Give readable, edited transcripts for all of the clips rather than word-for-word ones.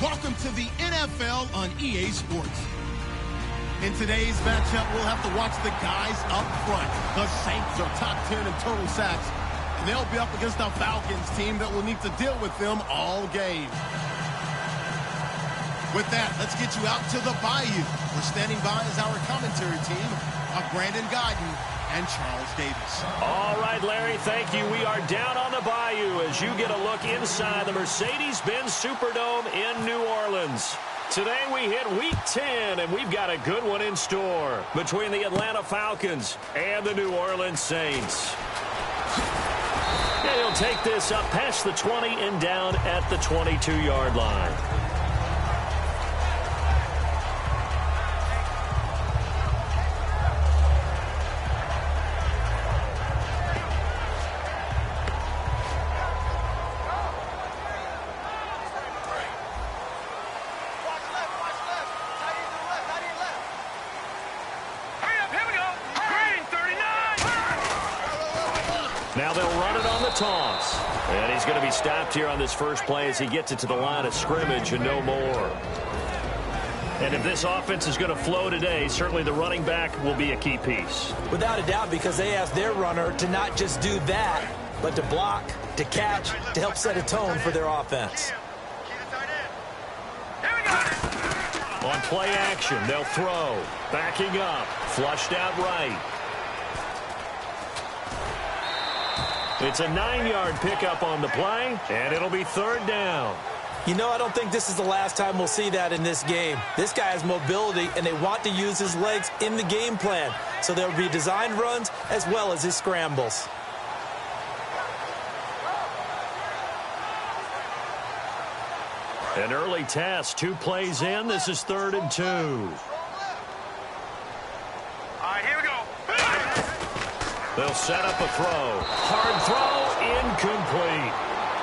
Welcome to the NFL on EA Sports. In today's matchup, we'll have to watch the guys up front. The Saints are top 10 in total sacks, and they'll be up against a Falcons team that will need to deal with them all game. With that, let's get you out to the Bayou. We're standing by as our commentary team of Brandon Guyton and Charles Davis. All right, Larry, thank you. We are down on the Bayou as you get a look inside the Mercedes-Benz Superdome in New Orleans. Today we hit Week 10, and we've got a good one in store between the Atlanta Falcons and the New Orleans Saints. And he'll take this up past the 20 and down at the 22-yard line. Now they'll run it on the toss. And he's going to be stopped here on this first play as he gets it to the line of scrimmage and no more. And if this offense is going to flow today, certainly the running back will be a key piece. Without a doubt, because they asked their runner to not just do that, but to block, to catch, to help set a tone for their offense. On play action, they'll throw. Backing up, flushed out right. It's a 9-yard pickup on the play, and it'll be third down. You know, I don't think this is the last time we'll see that in this game. This guy has mobility, and they want to use his legs in the game plan. So there will be designed runs as well as his scrambles. An early test, 2 plays in. This is 3rd and 2. All right, here we go. They'll set up a throw. Hard throw, incomplete.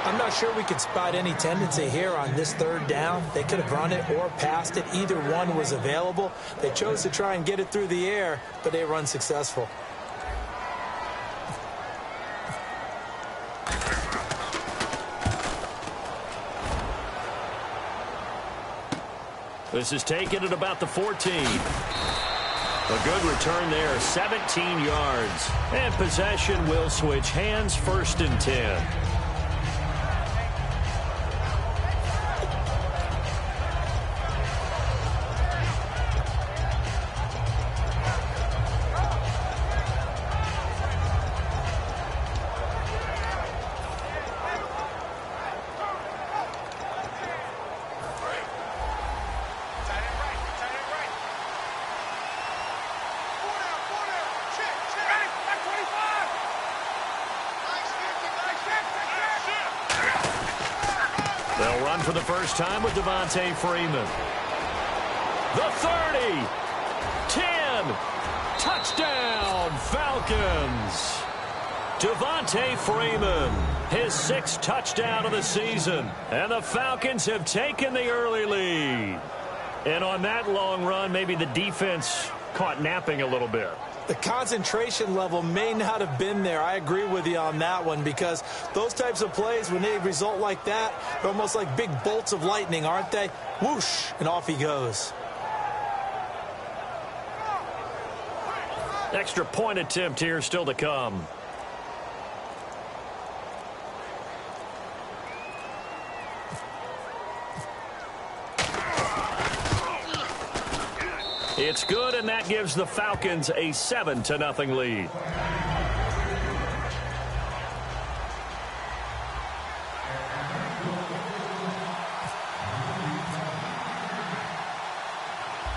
I'm not sure we could spot any tendency here on this 3rd down. They could have run it or passed it. Either one was available. They chose to try and get it through the air, but they were unsuccessful. This is taken at about the 14. A good return there, 17 yards. And possession will switch hands, 1st and 10. They'll run for the first time with Devontae Freeman. The 30. 10. Touchdown, Falcons. Devontae Freeman, his 6th touchdown of the season. And the Falcons have taken the early lead. And on that long run, maybe the defense caught napping a little bit. The concentration level may not have been there. I agree with you on that one, because those types of plays, when they result like that, they're almost like big bolts of lightning, aren't they? Whoosh, and off he goes. Extra point attempt here still to come. It's good, and that gives the Falcons a 7-0 lead.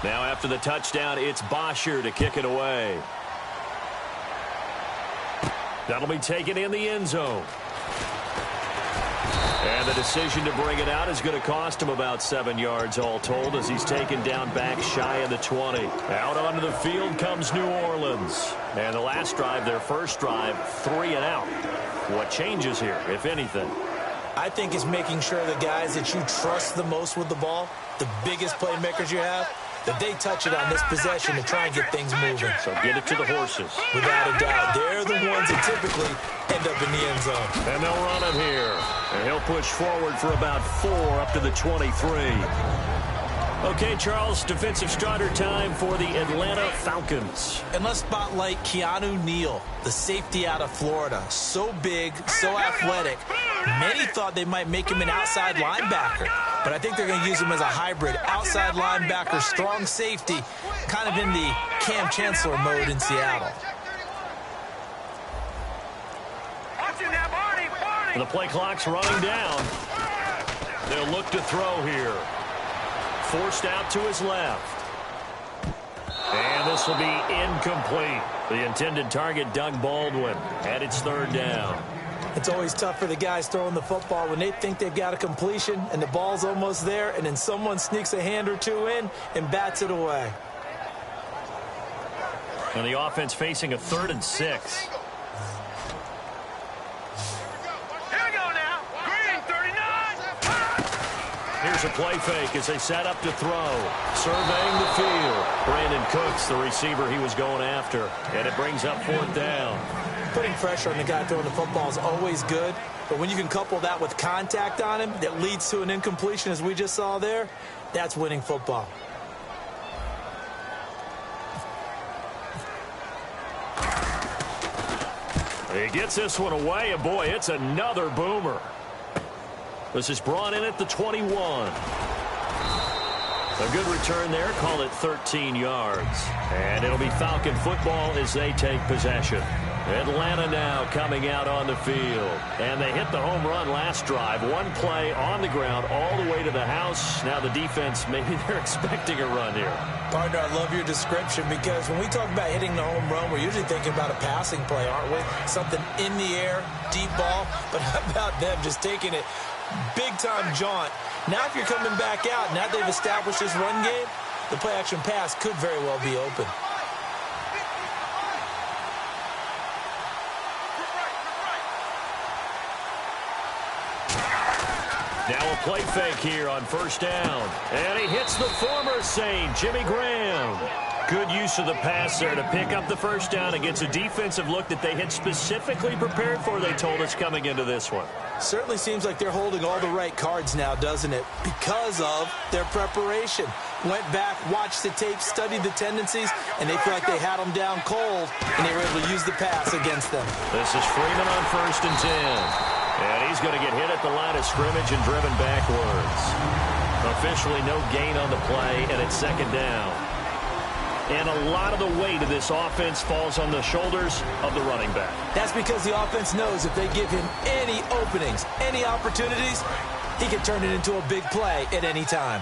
Now after the touchdown, it's Bosher to kick it away. That'll be taken in the end zone. And the decision to bring it out is going to cost him about 7 yards all told as he's taken down back shy of the 20. Out onto the field comes New Orleans. And the last drive, their first drive, 3 and out. What changes here, if anything? I think it's making sure the guys that you trust the most with the ball, the biggest playmakers you have, that they touch it on this possession to try and get things moving. So get it to the horses. Without a doubt. They're the ones that typically end up in the end zone. And they'll run it here. And he'll push forward for about 4 up to the 23. Okay, Charles, defensive starter time for the Atlanta Falcons. And let's spotlight Keanu Neal, the safety out of Florida. So big, so athletic. Many thought they might make him an outside linebacker, but I think they're going to use him as a hybrid. Outside linebacker, strong safety, kind of in the Cam Chancellor mode in Seattle. And the play clock's running down. They'll look to throw here. Forced out to his left. And this will be incomplete. The intended target, Doug Baldwin, and it's 3rd down. It's always tough for the guys throwing the football when they think they've got a completion and the ball's almost there, and then someone sneaks a hand or two in and bats it away. And the offense facing a 3rd and 6. Here's a play fake as they set up to throw. Surveying the field. Brandon Cooks, the receiver he was going after. And it brings up 4th down. Putting pressure on the guy throwing the football is always good. But when you can couple that with contact on him that leads to an incompletion, as we just saw there, that's winning football. He gets this one away, and boy, it's another boomer. This is brought in at the 21. A good return there, call it 13 yards. And it'll be Falcon football as they take possession. Atlanta now coming out on the field. And they hit the home run last drive. One play on the ground all the way to the house. Now the defense, maybe they're expecting a run here. Partner, I love your description because when we talk about hitting the home run, we're usually thinking about a passing play, aren't we? Something in the air, deep ball. But how about them just taking it big-time jaunt? Now if you're coming back out, now they've established this run game, the play-action pass could very well be open. Now a play fake here on 1st down. And he hits the former Saint, Jimmy Graham. Good use of the pass there to pick up the 1st down against a defensive look that they had specifically prepared for, they told us, coming into this one. Certainly seems like they're holding all the right cards now, doesn't it? Because of their preparation. Went back, watched the tape, studied the tendencies, and they feel like they had them down cold, and they were able to use the pass against them. This is Freeman on 1st and 10. And he's going to get hit at the line of scrimmage and driven backwards. Officially no gain on the play, and it's 2nd down. And a lot of the weight of this offense falls on the shoulders of the running back. That's because the offense knows if they give him any openings, any opportunities, he can turn it into a big play at any time.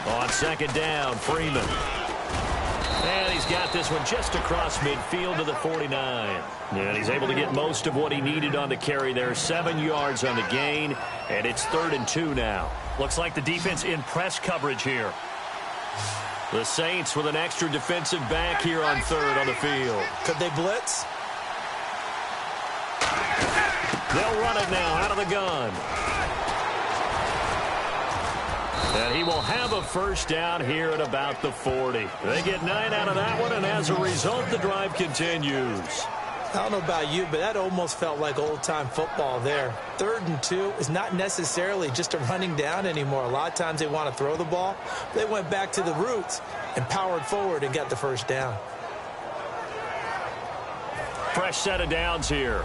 On 2nd down, Freeman. And he's got this one just across midfield to the 49. And he's able to get most of what he needed on the carry there. 7 yards on the gain, and it's 3rd and 2 now. Looks like the defense in press coverage here. The Saints with an extra defensive back here on 3rd on the field. Could they blitz? They'll run it now out of the gun. And he will have a 1st down here at about the 40. They get 9 out of that one, and as a result, the drive continues. I don't know about you, but that almost felt like old-time football there. 3rd and 2 is not necessarily just a running down anymore. A lot of times they want to throw the ball. They went back to the roots and powered forward and got the 1st down. Fresh set of downs here.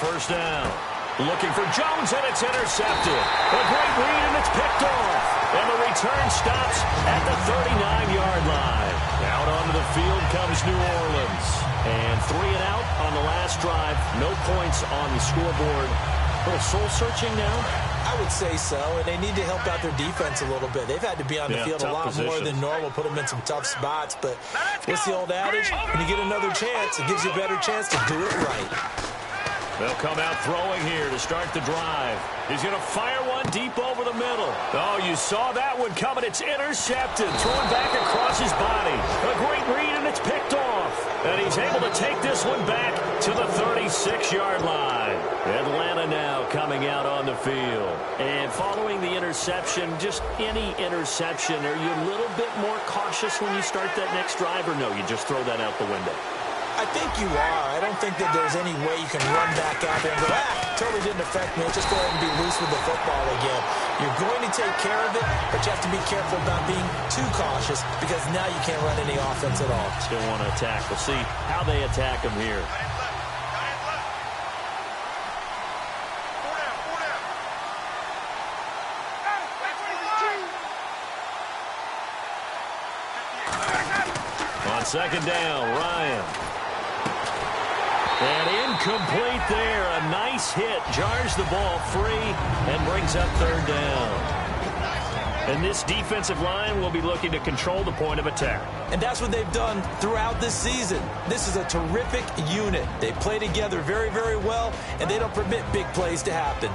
first down. Looking for Jones, and it's intercepted. A great read, and it's picked off. And the return stops at the 39-yard line. Out onto the field comes New Orleans. And 3 and out on the last drive. No points on the scoreboard. A little soul-searching now? I would say so, and they need to help out their defense a little bit. They've had to be on the field a lot more than normal, put them in some tough spots. But what's the old adage? When you get another chance, it gives you a better chance to do it right. They'll come out throwing here to start the drive. He's going to fire one deep over the middle. Oh, you saw that one coming. It's intercepted. Thrown back across his body. A great read, and it's picked off. And he's able to take this one back to the 36-yard line. Atlanta now coming out on the field. And following the interception, just any interception, are you a little bit more cautious when you start that next drive, or no, you just throw that out the window? I think you are. I don't think that there's any way you can run back out there and go, totally didn't affect me. Just go ahead and be loose with the football again. You're going to take care of it, but you have to be careful about being too cautious because now you can't run any offense at all. Still want to attack. We'll see how they attack him here. On second down, Ryan. And incomplete there. A nice hit. Jars the ball free and brings up third down. And this defensive line will be looking to control the point of attack. And that's what they've done throughout this season. This is a terrific unit. They play together very, very well, and they don't permit big plays to happen.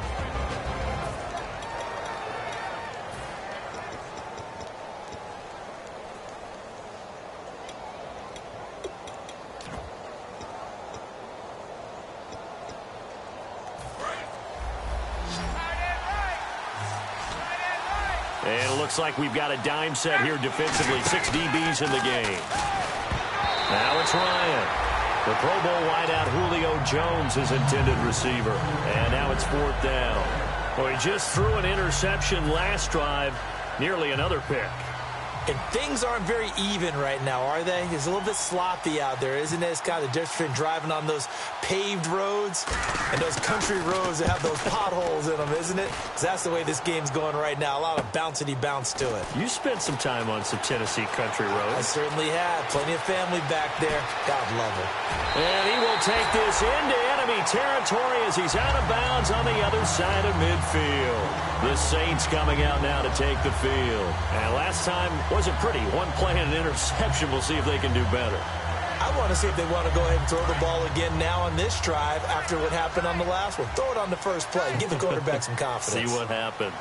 And it looks like we've got a dime set here defensively. 6 DBs in the game. Now it's Ryan. The Pro Bowl wideout Julio Jones is intended receiver. And now it's 4th down. Well, he just threw an interception last drive. Nearly another pick. And things aren't very even right now, are they? It's a little bit sloppy out there, isn't it? It's kind of different driving on those paved roads and those country roads that have those potholes in them, isn't it? 'Cause that's the way this game's going right now. A lot of bouncy bounce to it. You spent some time on some Tennessee country roads. I certainly have. Plenty of family back there. God love it. And he will take this into enemy territory as he's out of bounds on the other side of midfield. The Saints coming out now to take the field. And last time wasn't pretty. One play and an interception. We'll see if they can do better. I want to see if they want to go ahead and throw the ball again now on this drive after what happened on the last one. Throw it on the first play. Give the quarterback some confidence. See what happens.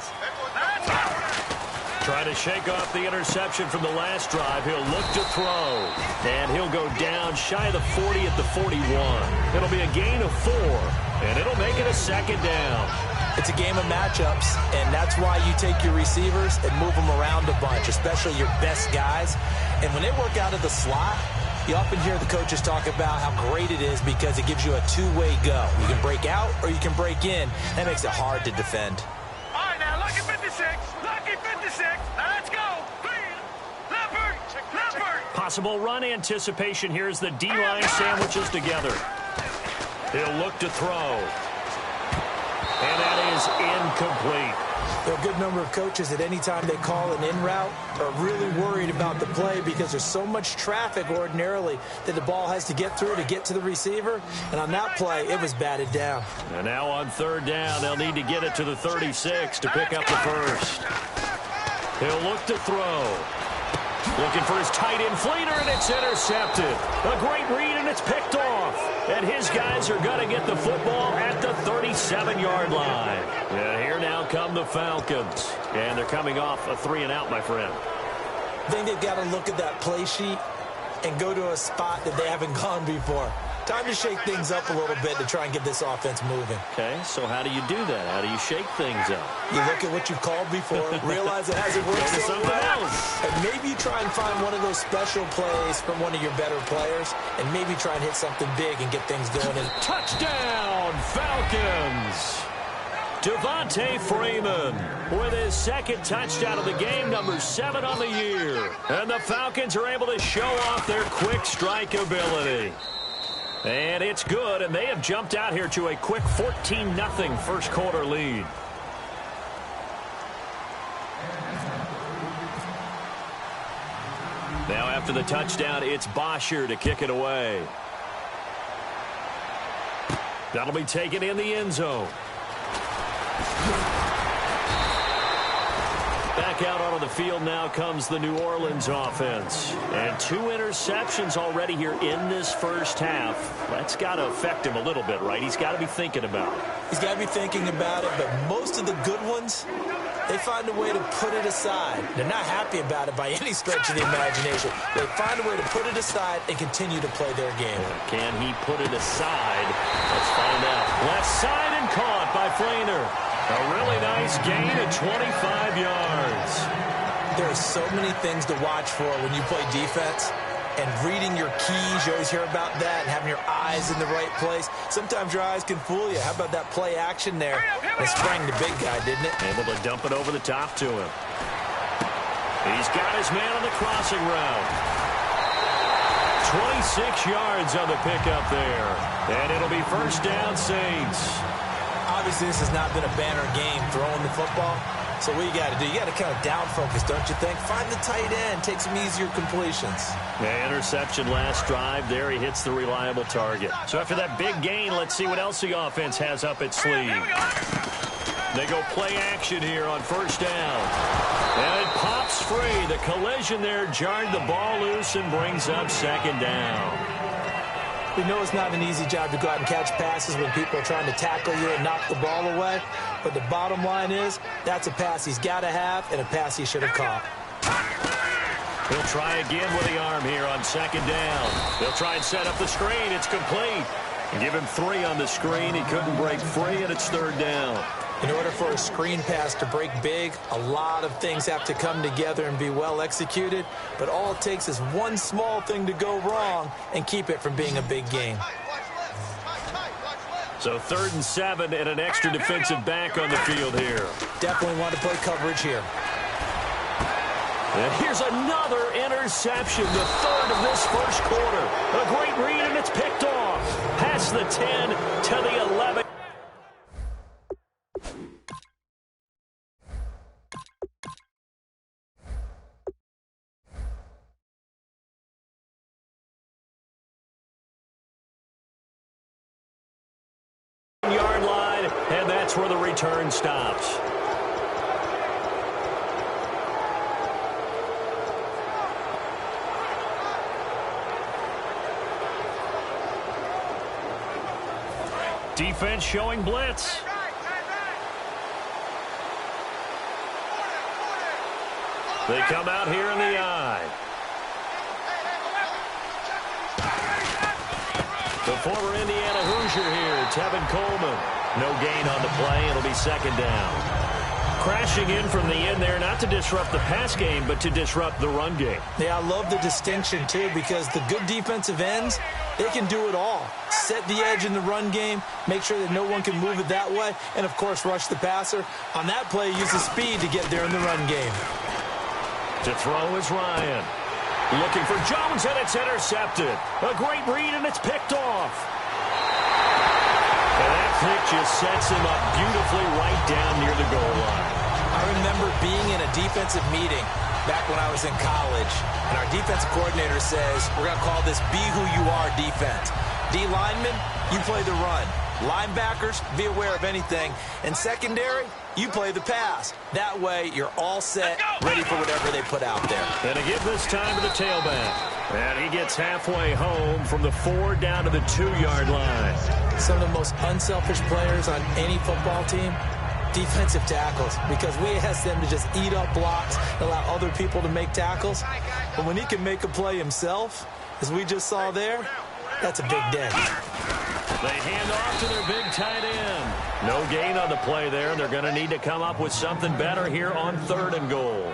Try to shake off the interception from the last drive. He'll look to throw. And he'll go down shy of the 40 at the 41. It'll be a gain of 4. And it'll make it a 2nd down. It's a game of matchups, and that's why you take your receivers and move them around a bunch, especially your best guys. And when they work out of the slot, you often hear the coaches talk about how great it is because it gives you a two-way go. You can break out or you can break in. That makes it hard to defend. All right, now, lucky 56. Lucky 56. Now, let's go. Leopard. Possible run anticipation here as the D-line sandwiches together. He'll look to throw. And that is incomplete. There are a good number of coaches at any time they call an in route are really worried about the play because there's so much traffic ordinarily that the ball has to get through to get to the receiver. And on that play, it was batted down. And now on 3rd down, they'll need to get it to the 36 to pick up the first. He'll look to throw. Looking for his tight end Fleeter, and it's intercepted. A great read, and it's picked off. And his guys are going to get the football at the 37-yard line. And here now come the Falcons. And they're coming off a 3 and out, my friend. I think they've got to look at that play sheet and go to a spot that they haven't gone before. Time to shake things up a little bit to try and get this offense moving. Okay, so how do you do that? How do you shake things up? You look at what you've called before, realize it hasn't worked so well, and maybe you try and find one of those special plays from one of your better players, and maybe try and hit something big and get things going. Touchdown, Falcons! Devontae Freeman with his 2nd touchdown of the game, number 7 on the year. And the Falcons are able to show off their quick strike ability. And it's good, and they have jumped out here to a quick 14-0 first quarter lead. Now after the touchdown, it's Bosher to kick it away. That'll be taken in the end zone. Back out onto the field now comes the New Orleans offense. And 2 interceptions already here in this first half. That's got to affect him a little bit, right? He's got to be thinking about it. He's got to be thinking about it, but most of the good ones, they find a way to put it aside. They're not happy about it by any stretch of the imagination. They find a way to put it aside and continue to play their game. Can he put it aside? Let's find out. Left side and caught by Flainer. A really nice gain of 25 yards. There are so many things to watch for when you play defense. And reading your keys, you always hear about that, and having your eyes in the right place. Sometimes your eyes can fool you. How about that play action there? It sprang the big guy, didn't it? Able to dump it over the top to him. He's got his man on the crossing route. 26 yards on the pickup there. And it'll be first down, Saints. Obviously, this has not been a banner game throwing the football. So what you got to do, you got to kind of down focus, don't you think? Find the tight end, take some easier completions. Yeah, interception last drive. There he hits the reliable target. So after that big gain, let's see what else the offense has up its sleeve. They go play action here on first down. And it pops free. The collision there jarred the ball loose and brings up second down. We know it's not an easy job to go out and catch passes when people are trying to tackle you and knock the ball away. But the bottom line is, that's a pass he's got to have and a pass he should have caught. He'll try again with the arm here on second down. He'll try and set up the screen. It's complete. Give him 3 on the screen. He couldn't break free, and it's third down. In order for a screen pass to break big, a lot of things have to come together and be well executed. But all it takes is one small thing to go wrong and keep it from being a big game. So 3rd and 7 and an extra defensive back on the field here. Definitely want to play coverage here. And here's another interception, the 3rd of this first quarter. A great read, and it's picked off. Past the 10 to the 11. Yard line, and that's where the return stops. Defense showing blitz. They come out here in the eye. The former Indiana Hoosier here, Tevin Coleman. No gain on the play. It'll be second down. Crashing in from the end there, not to disrupt the pass game, but to disrupt the run game. Yeah, I love the distinction, too, because the good defensive ends, they can do it all. Set the edge in the run game, make sure that no one can move it that way, and, of course, rush the passer. On that play, use the speed to get there in the run game. To throw is Ryan. Looking for Jones, and it's intercepted. A great read, and it's picked off. And that pick just sets him up beautifully right down near the goal line. I remember being in a defensive meeting back when I was in college, and our defensive coordinator says, we're going to call this be who you are defense. D linemen, you play the run. Linebackers, be aware of anything. And secondary, you play the pass. That way, you're all set, ready for whatever they put out there. And a give this time to the tailback. And he gets halfway home from the 4 down to the 2-yard line. Some of the most unselfish players on any football team, defensive tackles, because we ask them to just eat up blocks, allow other people to make tackles. But when he can make a play himself, as we just saw there, that's a big day. They hand off to their big tight end. No gain on the play there, and they're going to need to come up with something better here on 3rd and goal.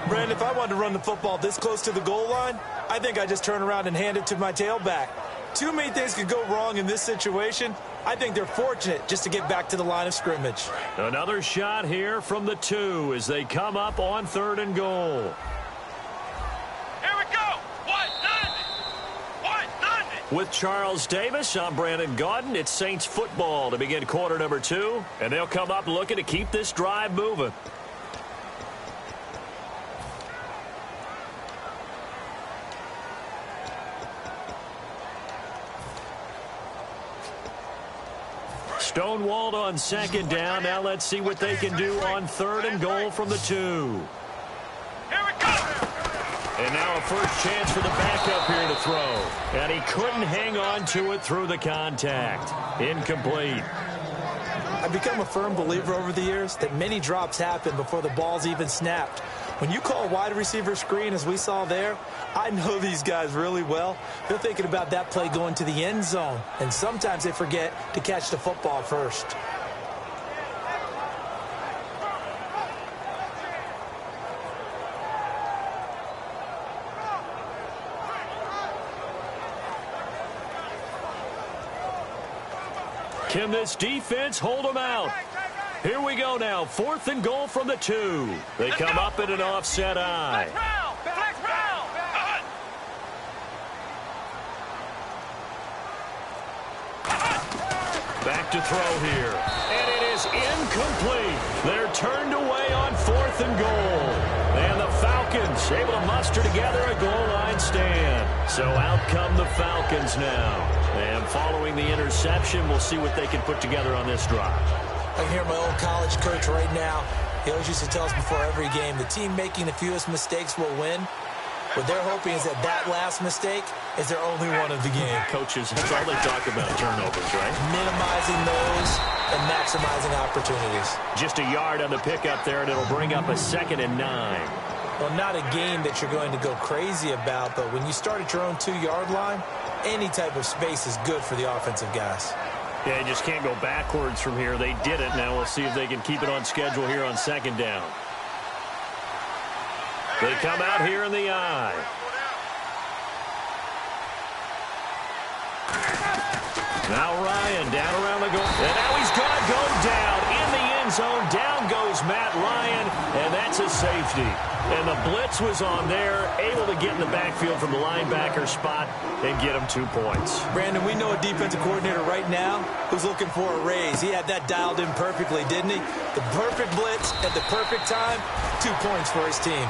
Brandon, if I wanted to run the football this close to the goal line, I think I just turn around and hand it to my tailback. Too many things could go wrong in this situation. I think they're fortunate just to get back to the line of scrimmage. Another shot here from the 2 as they come up on 3rd and goal. Here we go. 1-0. 1-0. With Charles Davis, I'm Brandon Gaudin. It's Saints football to begin quarter number 2, and they'll come up looking to keep this drive moving. Stonewalled on second down. Now let's see what they can do on 3rd and goal from the 2. Here we go. And now a first chance for the backup here to throw. And he couldn't hang on to it through the contact. Incomplete. I've become a firm believer over the years that many drops happen before the ball's even snapped. When you call a wide receiver screen, as we saw there, I know these guys really well. They're thinking about that play going to the end zone, and sometimes they forget to catch the football first. Can this defense hold them out? Here we go now. 4th and goal from the 2. They come up at an offset eye. Back to throw here. And it is incomplete. They're turned away on 4th and goal. And the Falcons able to muster together a goal line stand. So out come the Falcons now. And following the interception, we'll see what they can put together on this drive. I can hear my old college coach right now. He always used to tell us before every game, the team making the fewest mistakes will win. What they're hoping is that last mistake is their only one of the game. Coaches, that's all they talk about, turnovers, right? Minimizing those and maximizing opportunities. Just a yard on the pickup there, and it'll bring up a 2nd and 9. Well, not a game that you're going to go crazy about, but when you start at your own 2-yard line, any type of space is good for the offensive guys. Yeah, you just can't go backwards from here. They did it. Now we'll see if they can keep it on schedule here on 2nd down. They come out here in the eye. Now Ryan down around the goal. And now he's going to go down in the end zone. Down goes Matt Ryan, and that's a safety. And the blitz was on there, able to get in the backfield from the linebacker spot and get him 2 points. Brandon, we know a defensive coordinator right now who's looking for a raise. He had that dialed in perfectly, didn't he? The perfect blitz at the perfect time, 2 points for his team.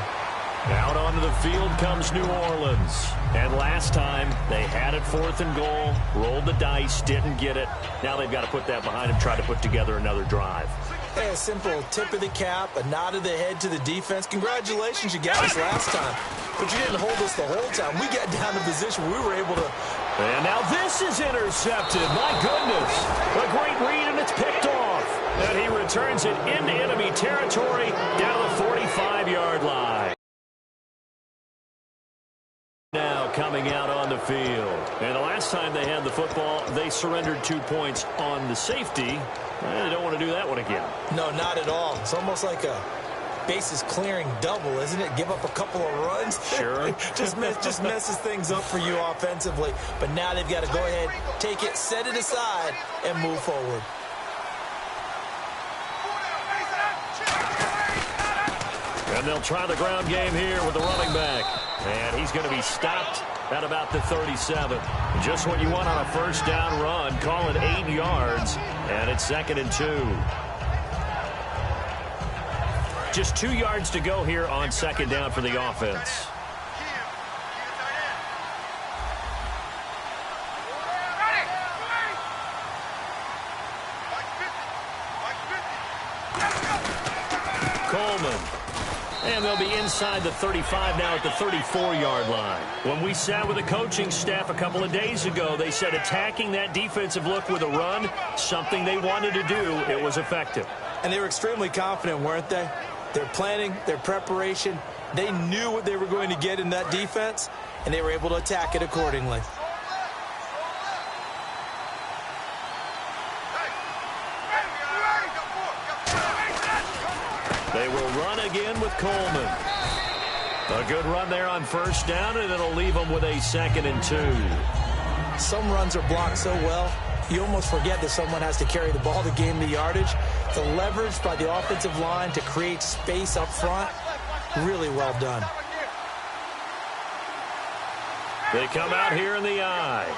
Out onto the field comes New Orleans. And last time, they had it 4th and goal, rolled the dice, didn't get it. Now they've got to put that behind them, try to put together another drive. Hey, a simple tip of the cap, a nod of the head to the defense. Congratulations, you got us last time. But you didn't hold us the whole time. We got down to position where we were able to... And now this is intercepted. My goodness. A great read, and it's picked off. And he returns it into enemy territory down the 45-yard line. Now coming out on the field. And the last time they had the football, they surrendered 2 points on the safety. They don't want to do that one again. No, not at all. It's almost like a bases clearing double, isn't it? Give up a couple of runs. Sure. just messes things up for you offensively. But now they've got to go ahead, take it, set it aside, and move forward. And they'll try the ground game here with the running back. And he's going to be stopped at about the 37. Just what you want on a first down run. Call it 8 yards. And it's 2nd and 2. Just 2 yards to go here on 2nd down for the offense. Coleman. And they'll be inside the 35 now at the 34-yard line. When we sat with the coaching staff a couple of days ago, they said attacking that defensive look with a run, something they wanted to do, it was effective. And they were extremely confident, weren't they? Their planning, their preparation, they knew what they were going to get in that defense, and they were able to attack it accordingly. They will run again with Coleman. A good run there on first down, and it'll leave them with a 2nd and 2. Some runs are blocked so well, you almost forget that someone has to carry the ball to gain the yardage. The leverage by the offensive line to create space up front, really well done. They come out here in the eye.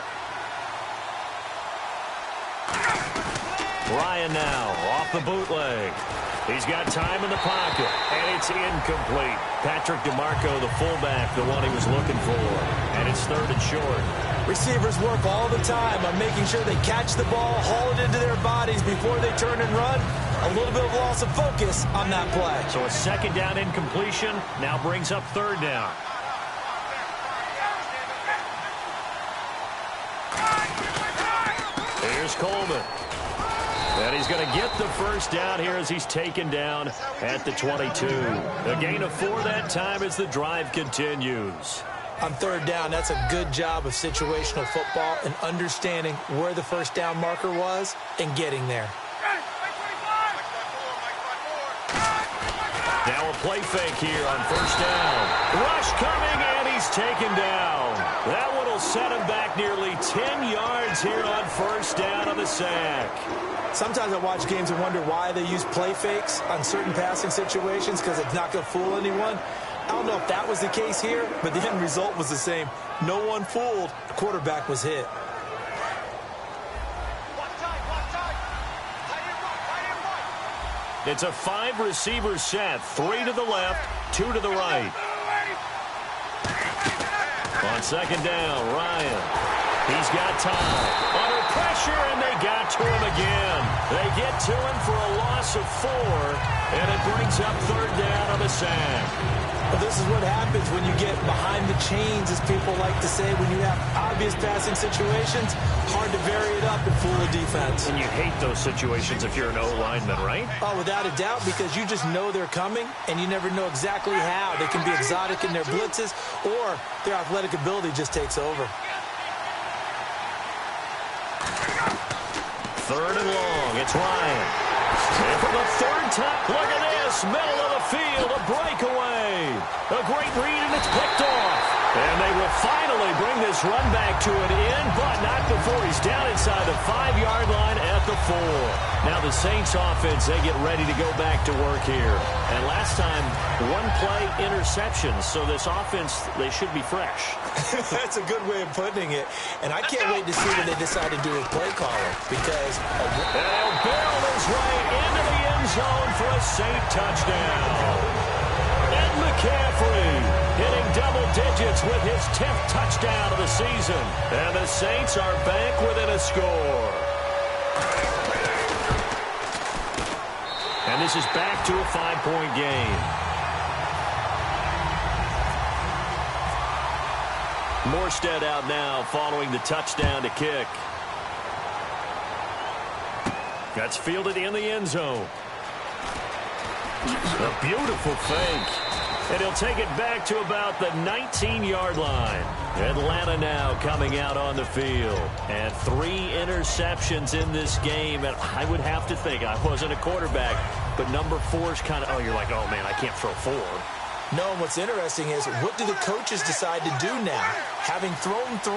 Ryan now off the bootleg. He's got time in the pocket, and it's incomplete. Patrick DeMarco, the fullback, the one he was looking for. And it's 3rd and short. Receivers work all the time on making sure they catch the ball, haul it into their bodies before they turn and run. A little bit of loss of focus on that play. So a 2nd down incompletion now brings up 3rd down. Here's Coleman. And he's going to get the 1st down here as he's taken down at the 22. A gain of 4 that time as the drive continues. On 3rd down, that's a good job of situational football and understanding where the 1st down marker was and getting there. Now a play fake here on 1st down. Rush coming, and he's taken down. That one will set him back nearly 10 yards here on 1st down on the sack. Sometimes I watch games and wonder why they use play fakes on certain passing situations because it's not going to fool anyone. I don't know if that was the case here, but the end result was the same. No one fooled. The quarterback was hit. It's a 5-receiver set. 3 to the left, 2 to the right. On 2nd down, Ryan. He's got time. Under pressure, and they got to him again. They get to him for a loss of 4, and it brings up 3rd down on the sack. Well, this is what happens when you get behind the chains, as people like to say, when you have obvious passing situations. Hard to vary it up and fool a defense. And you hate those situations if you're an O-lineman, right? Oh, without a doubt, because you just know they're coming, and you never know exactly how. They can be exotic in their blitzes, or their athletic ability just takes over. 3rd and long. It's Ryan. And for the 3rd time, look at this. Middle of the field, a breakaway. A great read, and it's picked off. And they will finally bring this run back to an end, but not before he's down inside the 5-yard line at the 4. Now the Saints offense, they get ready to go back to work here. And last time, 1-play interceptions. So this offense, they should be fresh. That's a good way of putting it. And I can't wait to see what they decide to do with play calling, because they'll barrel his way into the end zone for a Saint touchdown. And McCaffrey hitting double digits with his 10th touchdown of the season. And the Saints are back within a score. And this is back to a 5-point game. Morstead out now following the touchdown to kick. That's fielded in the end zone. A beautiful fake. And he'll take it back to about the 19-yard line. Atlanta now coming out on the field. And 3 interceptions in this game. And I would have to think, I wasn't a quarterback, but number 4 is kind of, oh, you're like, oh, man, I can't throw 4. No, and what's interesting is, what do the coaches decide to do now? Having thrown 3,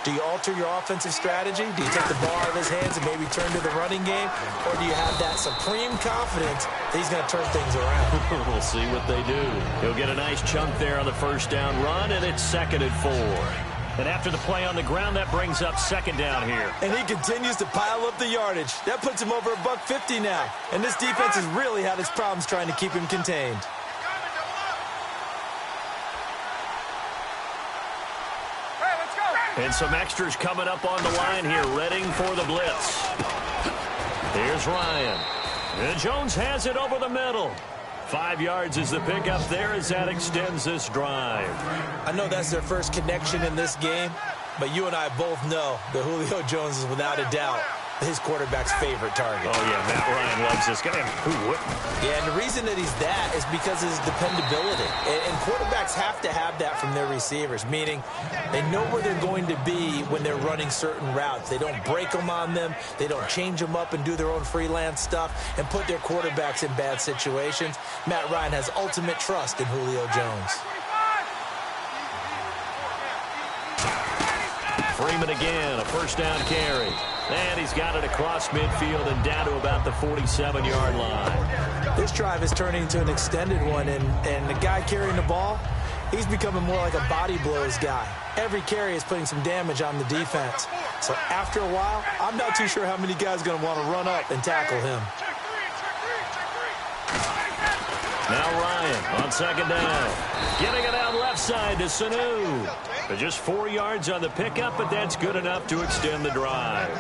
do you alter your offensive strategy? Do you take the ball out of his hands and maybe turn to the running game? Or do you have that supreme confidence that he's going to turn things around? We'll see what they do. He'll get a nice chunk there on the 1st down run, and it's 2nd and 4. And after the play on the ground, that brings up 2nd down here. And he continues to pile up the yardage. That puts him over $150 now. And this defense has really had its problems trying to keep him contained. And some extras coming up on the line here, readying for the blitz. Here's Ryan. And Jones has it over the middle. 5 yards is the pickup there as that extends this drive. I know that's their first connection in this game, but you and I both know that Julio Jones is without a doubt his quarterback's favorite target. Oh, yeah, Matt Ryan loves this guy. Who wouldn't? Yeah, and the reason that he's that is because of his dependability. And quarterbacks have to have that from their receivers, meaning they know where they're going to be when they're running certain routes. They don't break them on them. They don't change them up and do their own freelance stuff and put their quarterbacks in bad situations. Matt Ryan has ultimate trust in Julio Jones. Freeman again, a 1st down carry. And he's got it across midfield and down to about the 47-yard line. This drive is turning into an extended one, and the guy carrying the ball, He's becoming more like a body blows guy. Every carry is putting some damage on the defense. So after a while, I'm not too sure how many guys are going to want to run up and tackle him. Now Ryan on second down. Getting it out left side to Sanu. Just 4 yards on the pickup, but that's good enough to extend the drive.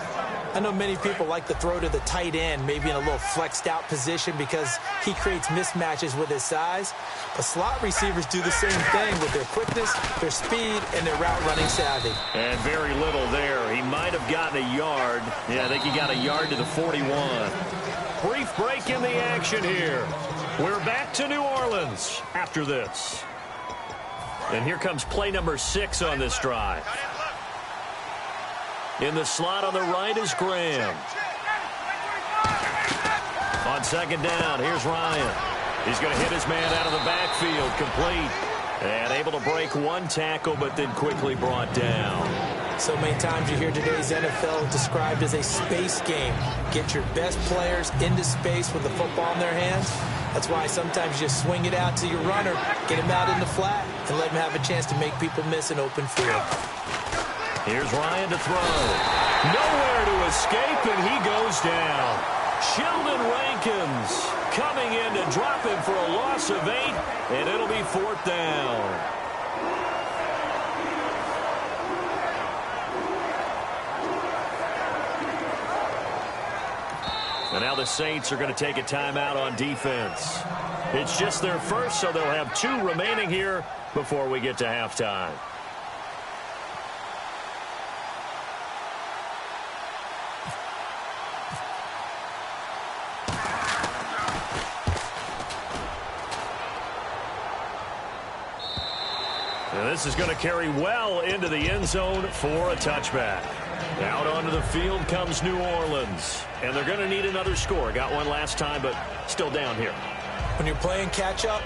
I know many people like to throw to the tight end, maybe in a little flexed out position because he creates mismatches with his size. But slot receivers do the same thing with their quickness, their speed, and their route running savvy. And very little there. He might have gotten a yard. Yeah, I think he got a yard to the 41. Brief break in the action here. We're back to New Orleans after this. And here comes play number 6 on this drive. In the slot on the right is Graham. On second down, here's Ryan. He's going to hit his man out of the backfield, complete. And able to break one tackle, but then quickly brought down. So many times you hear today's NFL described as a space game. Get your best players into space with the football in their hands. That's why sometimes you just swing it out to your runner, get him out in the flat, and let him have a chance to make people miss an open field. Here's Ryan to throw. Nowhere to escape, and he goes down. Sheldon Rankins coming in to drop him for a loss of 8, and it'll be 4th down. And now the Saints are going to take a timeout on defense. It's just their first, so they'll have 2 remaining here before we get to halftime. And this is going to carry well into the end zone for a touchback. Out onto the field comes New Orleans. And they're going to need another score. Got one last time, but still down here. When you're playing catch-up,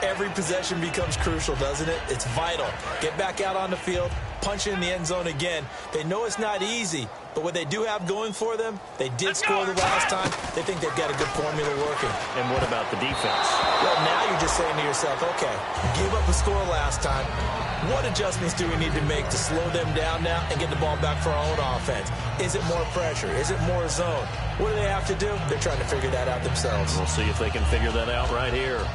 every possession becomes crucial, doesn't it? It's vital. Get back out on the field, punch in the end zone again. They know it's not easy, but what they do have going for them, they did score the last time. They think they've got a good formula working. And what about the defense? Well, now you're just saying to yourself, okay, gave up a score last time. What adjustments do we need to make to slow them down now and get the ball back for our own offense? Is it more pressure? Is it more zone? What do they have to do? They're trying to figure that out themselves. We'll see if they can figure that out right here.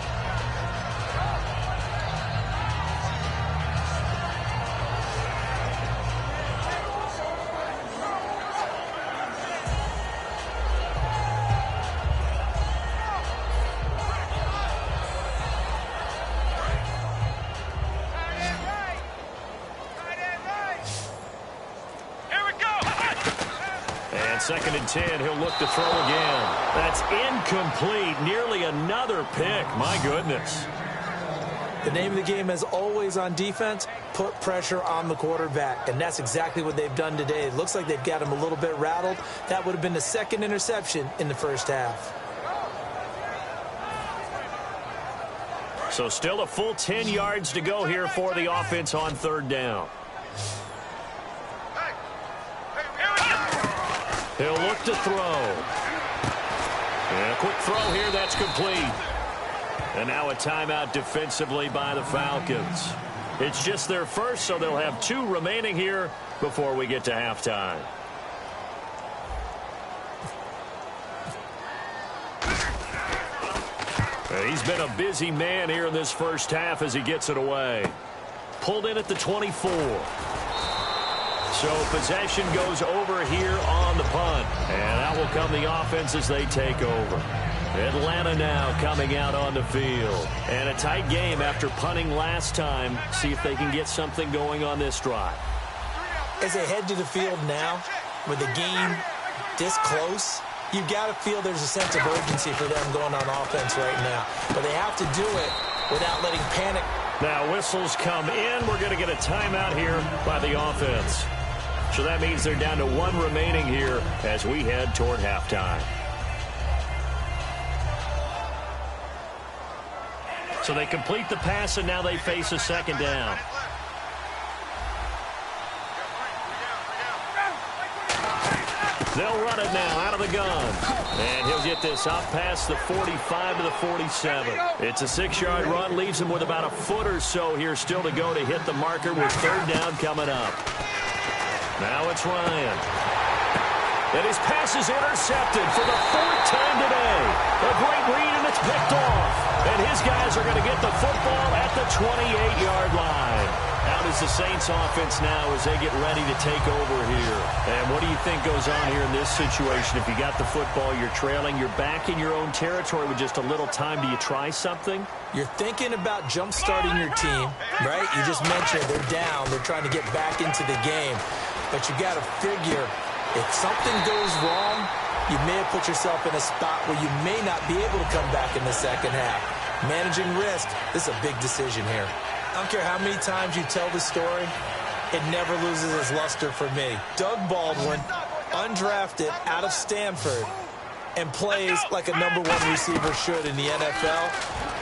Second and 10, he'll look to throw again. That's incomplete. Nearly another pick. My goodness. The name of the game, as always on defense, put pressure on the quarterback. And that's exactly what they've done today. It looks like they've got him a little bit rattled. That would have been the second interception in the first half. So still a full 10 yards to go here for the offense on 3rd down. He'll look to throw. And a quick throw here, that's complete. And now a timeout defensively by the Falcons. It's just their first, so they'll have 2 remaining here before we get to halftime. He's been a busy man here in this first half as he gets it away. Pulled in at the 24. So possession goes over here on the punt. And out will come the offense as they take over. Atlanta now coming out on the field. And a tight game after punting last time. See if they can get something going on this drive. As they head to the field now, with the game this close, you've got to feel there's a sense of urgency for them going on offense right now. But they have to do it without letting panic. Now whistles come in. We're going to get a timeout here by the offense. So that means they're down to 1 remaining here as we head toward halftime. So they complete the pass, and now they face a second down. They'll run it now out of the gun. And he'll get this up past the 45 to the 47. It's a 6-yard run. Leaves him with about a foot or so here still to go to hit the marker with third down coming up. Now it's Ryan. And his pass is intercepted for the 4th time today. A great read, and it's picked off. And his guys are going to get the football at the 28-yard line. How does the Saints offense now as they get ready to take over here? And what do you think goes on here in this situation? If you got the football, you're trailing, you're back in your own territory with just a little time. Do you try something? You're thinking about jump-starting your team, right? You just mentioned they're down. They're trying to get back into the game. But you got to figure, if something goes wrong, you may have put yourself in a spot where you may not be able to come back in the second half. Managing risk, this is a big decision here. I don't care how many times you tell the story, it never loses its luster for me. Doug Baldwin, undrafted out of Stanford, and plays like a #1 receiver should in the NFL.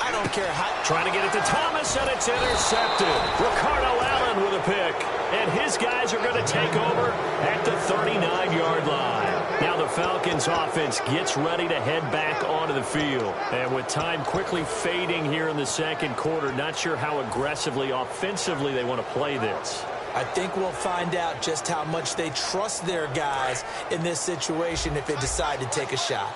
I don't care how. Trying to get it to Thomas, and it's intercepted. Ricardo Allen with a pick. And his guys are going to take over at the 39-yard line. Now the Falcons offense gets ready to head back onto the field. And with time quickly fading here in the second quarter, not sure how aggressively, offensively they want to play this. I think we'll find out just how much they trust their guys in this situation if they decide to take a shot.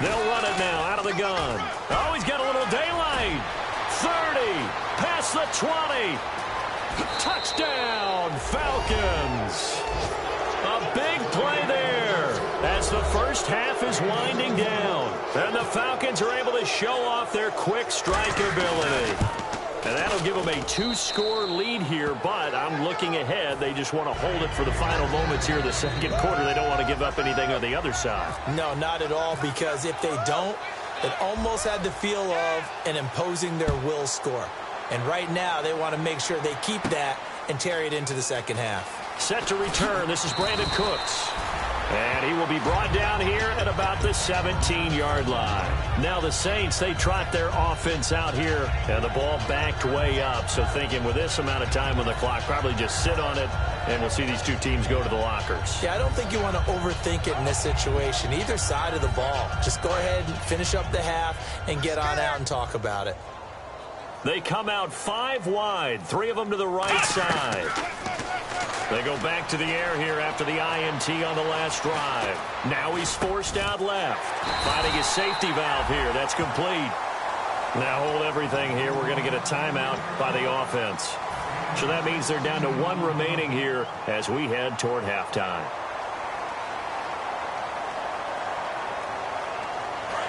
They'll run it now out of the gun. Oh, he's got a little daylight. 30, past the 20. Touchdown, Falcons. A big play there as the first half is winding down. And the Falcons are able to show off their quick strike ability. And that'll give them a 2-score lead here, but I'm looking ahead. They just want to hold it for the final moments here of the second quarter. They don't want to give up anything on the other side. No, not at all, because if they don't, it almost had the feel of an imposing their will score. And right now, they want to make sure they keep that and carry it into the second half. Set to return. This is Brandon Cooks. And he will be brought down here at about the 17-yard line. Now the Saints, they trot their offense out here, and the ball backed way up. So thinking with this amount of time on the clock, probably just sit on it, and we'll see these two teams go to the lockers. Yeah, I don't think you want to overthink it in this situation. Either side of the ball. Just go ahead and finish up the half and get on out and talk about it. They come out 5 wide, 3 of them to the right side. They go back to the air here after the INT on the last drive. Now he's forced out left. Finding his safety valve here. That's complete. Now hold everything here. We're going to get a timeout by the offense. So that means they're down to 1 remaining here as we head toward halftime.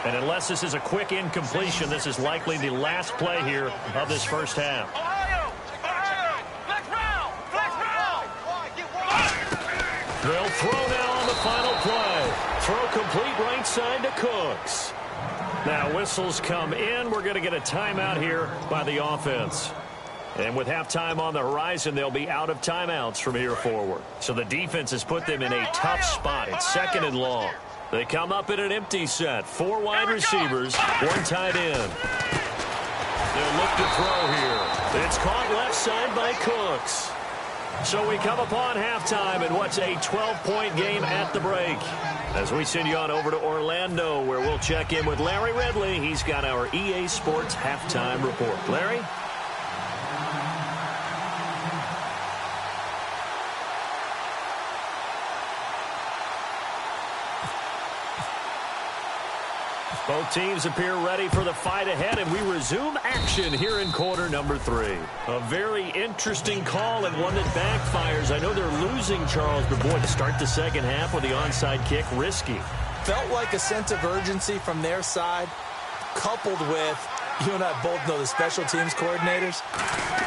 And unless this is a quick incompletion, this is likely the last play here of this first half. They'll throw now on the final play. Throw complete right side to Cooks. Now whistles come in. We're going to get a timeout here by the offense. And with halftime on the horizon, they'll be out of timeouts from here forward. So the defense has put them in a tough spot. It's 2nd and long. They come up in an empty set. 4 wide receivers, 1 tight end. They'll look to throw here. It's caught left side by Cooks. So we come upon halftime in what's a 12-point game at the break. As we send you on over to Orlando, where we'll check in with Larry Ridley. He's got our EA Sports halftime report. Larry? Both teams appear ready for the fight ahead, and we resume action here in quarter number 3. A very interesting call and one that backfires. I know they're losing, Charles, but boy, to start the second half with the onside kick, risky. Felt like a sense of urgency from their side, coupled with, you and I both know the special teams coordinators,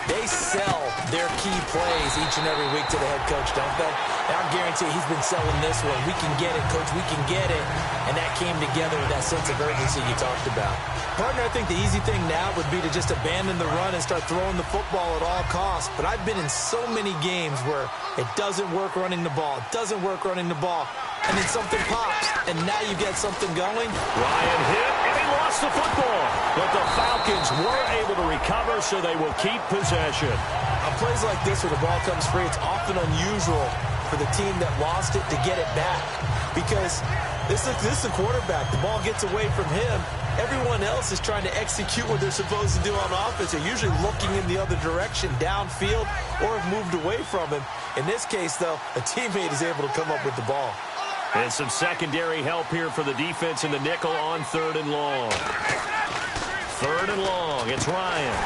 they sell their key plays each and every week to the head coach, don't they? And I guarantee he's been selling this one. We can get it, coach, we can get it. And that came together with that sense of urgency you talked about. Partner, I think the easy thing now would be to just abandon the run and start throwing the football at all costs. But I've been in so many games where it doesn't work running the ball. It doesn't work running the ball. And then something pops, and now you get something going. Ryan hit, and he lost the football. But the Falcons were able to recover, so they will keep possession. A On plays like this where the ball comes free, it's often unusual for the team that lost it to get it back. Because this is the quarterback. The ball gets away from him. Everyone else is trying to execute what they're supposed to do on offense. They're usually looking in the other direction, downfield, or have moved away from him. In this case, though, a teammate is able to come up with the ball. And some secondary help here for the defense in the nickel on 3rd and long. 3rd and long. It's Ryan.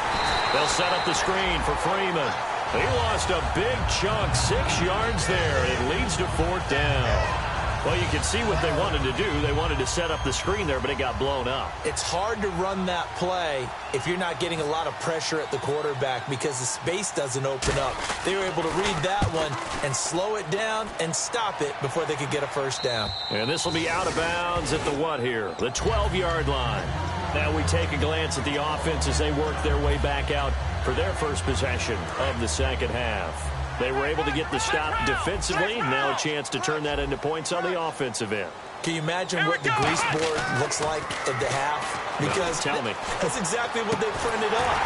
They'll set up the screen for Freeman. He lost a big chunk, 6 yards there. It leads to 4th down. Well, you can see what they wanted to do. They wanted to set up the screen there, but it got blown up. It's hard to run that play if you're not getting a lot of pressure at the quarterback because the space doesn't open up. They were able to read that one and slow it down and stop it before they could get a 1st down. And this will be out of bounds at the what here? The 12-yard line. Now we take a glance at the offense as they work their way back out for their first possession of the second half. They were able to get the stop defensively. Now a chance to turn that into points on the offensive end. Can you imagine what the grease board looks like at the half? Because tell me. That's exactly what they printed up.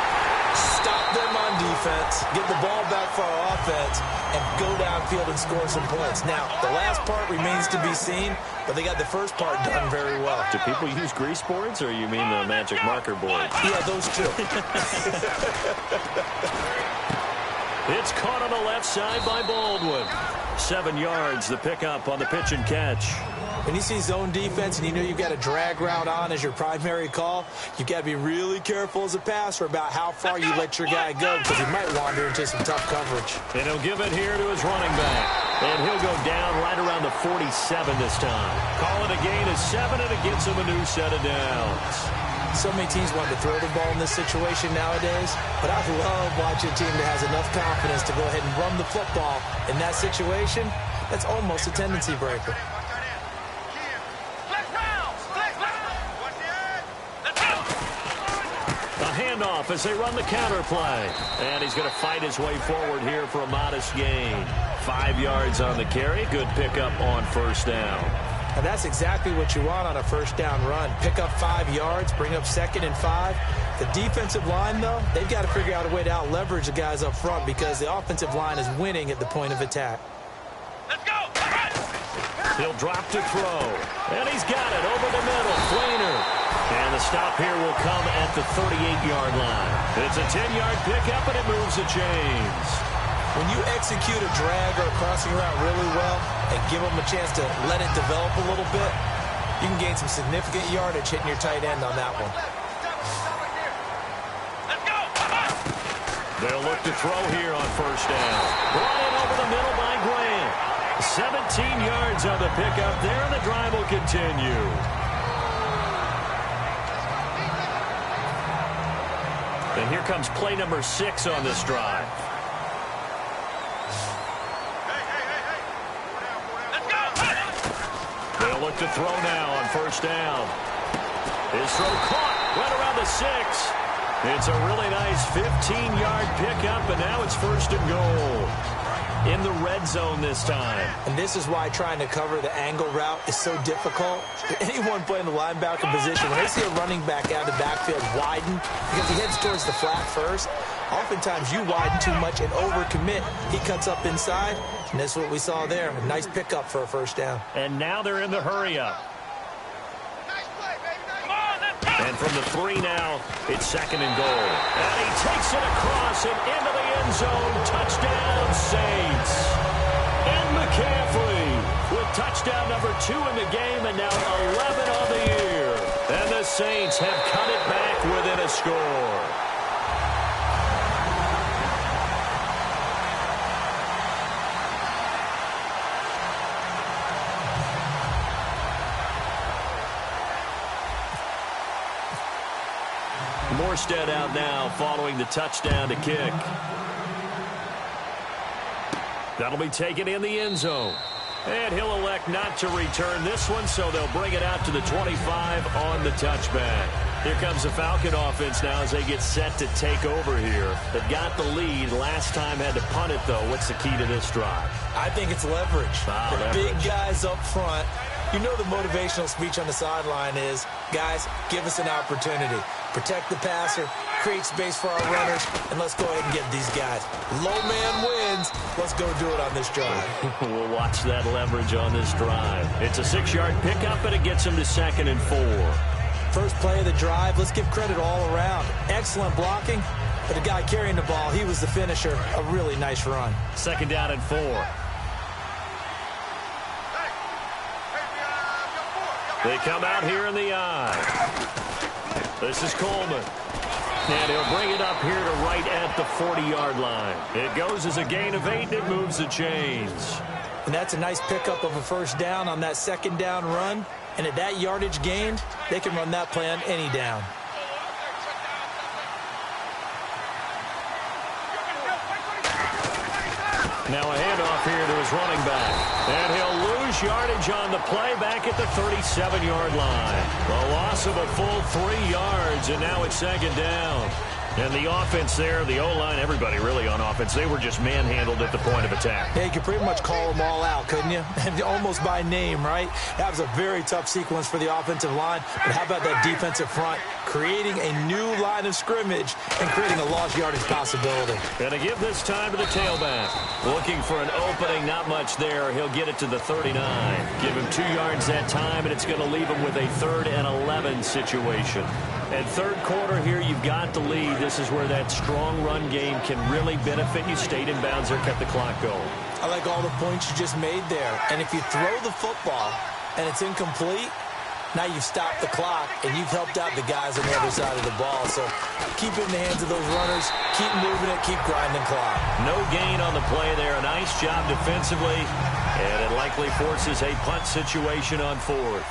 Stop them on defense, get the ball back for our offense, and go downfield and score some points. Now, the last part remains to be seen, but they got the first part done very well. Do people use grease boards, or you mean the magic marker boards? Yeah, those two. It's caught on the left side by Baldwin. 7 yards, the pickup on the pitch and catch. When you see zone defense and you know you've got a drag route on as your primary call, you've got to be really careful as a passer about how far you let your guy go because he might wander into some tough coverage. And he'll give it here to his running back. And he'll go down right around the 47 this time. Call it a gain of 7, and it gets him a new set of downs. So many teams want to throw the ball in this situation nowadays, but I love watching a team that has enough confidence to go ahead and run the football in that situation. That's almost a tendency breaker. A handoff as they run the counter play. And he's going to fight his way forward here for a modest gain. 5 yards on the carry. Good pickup on 1st down. And that's exactly what you want on a 1st down run. Pick up 5 yards, bring up 2nd and 5. The defensive line, though, they've got to figure out a way to out-leverage the guys up front because the offensive line is winning at the point of attack. Let's go! He'll drop to throw. And he's got it over the middle. Flainer. And the stop here will come at the 38-yard line. It's a 10-yard pickup, and it moves the chains. When you execute a drag or a crossing route really well and give them a chance to let it develop a little bit, you can gain some significant yardage hitting your tight end on that one. Let's go! They'll look to throw here on 1st down. Bryant over the middle by Grant. 17 yards on the pickup there, and the drive will continue. And here comes play number 6 on this drive. They'll look to throw now on 1st down. His throw caught right around the 6. It's a really nice 15-yard pickup, and now it's 1st and goal. In the red zone this time. And this is why trying to cover the angle route is so difficult. Anyone playing the linebacker position, when they see a running back out of the backfield widen because he heads towards the flat first, oftentimes you widen too much and overcommit. He cuts up inside, and that's what we saw there. A nice pickup for a 1st down. And now they're in the hurry-up. And from the 3 now, it's 2nd and goal. And he takes it across and into the end zone. Touchdown, Saints. And McCaffrey with touchdown number 2 in the game and now 11 on the year. And the Saints have cut it back within a score. Morstead out now following the touchdown to kick. That'll be taken in the end zone. And he'll elect not to return this one, so they'll bring it out to the 25 on the touchback. Here comes the Falcon offense now as they get set to take over here. They've got the lead. Last time had to punt it, though. What's the key to this drive? I think it's leverage. The big guys up front You know the motivational speech on the sideline is, guys, give us an opportunity. Protect the passer, create space for our runners, and let's go ahead and get these guys. Low man wins. Let's go do it on this drive. We'll watch that leverage on this drive. It's a 6-yard pickup, and it gets him to 2nd and 4. First play of the drive, let's give credit all around. Excellent blocking, but the guy carrying the ball, he was the finisher. A really nice run. 2nd down and 4. They come out here in the eye. This is Coleman. And he'll bring it up here to right at the 40-yard line. It goes as a gain of 8, and it moves the chains. And that's a nice pickup of a first down on that 2nd down run. And at that yardage gained, they can run that play on any down. Now a handoff here to his running back. And he'll lose yardage on the play back at the 37-yard line. A loss of a full 3 yards, and now it's 2nd down. And the offense there, the O-line, everybody really on offense, they were just manhandled at the point of attack. Yeah, you could pretty much call them all out, couldn't you? Almost by name, right? That was a very tough sequence for the offensive line. But how about that defensive front? Creating a new line of scrimmage and creating a lost yardage possibility. And to give this time to the tailback. Looking for an opening, not much there. He'll get it to the 39. Give him 2 yards that time, and it's going to leave him with a 3rd and 11 situation. And third quarter here, you've got the lead. This is where that strong run game can really benefit you. Stayed in bounds there, kept the clock going. I like all the points you just made there. And if you throw the football and it's incomplete, now you've stopped the clock and you've helped out the guys on the other side of the ball. So keep it in the hands of those runners. Keep moving it. Keep grinding clock. No gain on the play there. A nice job defensively. And it likely forces a punt situation on 4th.